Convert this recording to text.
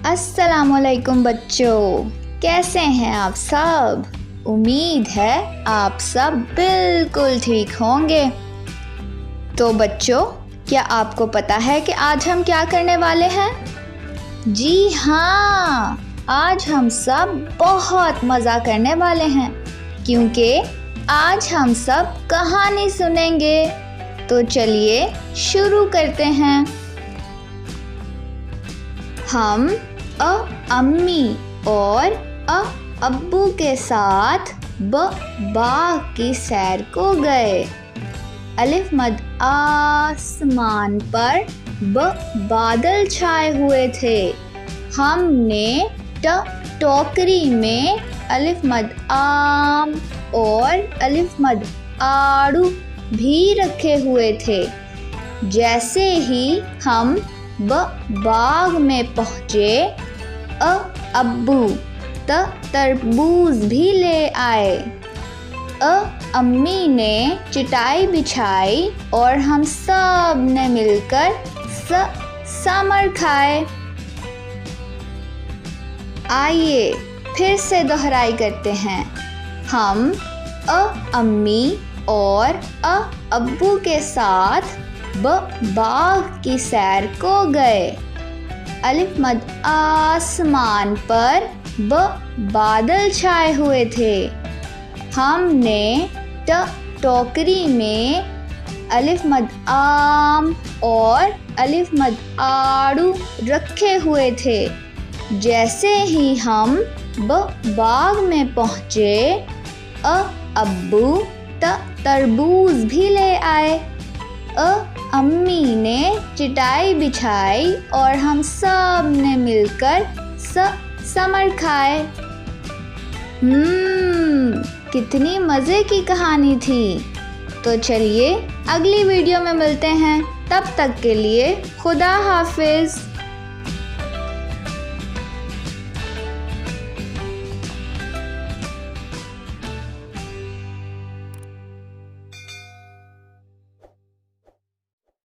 अस्सलामुअलैकुम बच्चों, कैसे हैं आप सब। उम्मीद है आप सब बिल्कुल ठीक होंगे। तो बच्चों, क्या आपको पता है कि आज हम क्या करने वाले हैं? जी हाँ, आज हम सब बहुत मज़ा करने वाले हैं क्योंकि आज हम सब कहानी सुनेंगे। तो चलिए शुरू करते हैं। हम अम्मी और अब्बू के साथ बाग की सैर को गए। अलिफ मद आसमान पर बादल छाए हुए थे। हमने टोकरी में अलिफ मद आम और अलिफ मद आड़ू भी रखे हुए थे। जैसे ही हम बाग में पहुँचे, अब्बू तरबूज भी ले आए। अम्मी ने चटाई बिछाई और हम सब ने मिलकर समर खाए। आइए फिर से दोहराई करते हैं। हम अम्मी और अब्बू के साथ बाग की सैर को गए। अलिफ मद आसमान पर बादल छाए हुए थे। हमने टोकरी में अलिफ मद आम और अलिफ मद आड़ू रखे हुए थे। जैसे ही हम बाग में पहुँचे, अब्बू तरबूज भी ले आए। अम्मी ने चटाई बिछाई और हम सब ने मिलकर समर खाए। कितनी मज़े की कहानी थी। तो चलिए अगली वीडियो में मिलते हैं। तब तक के लिए खुदा हाफिज़।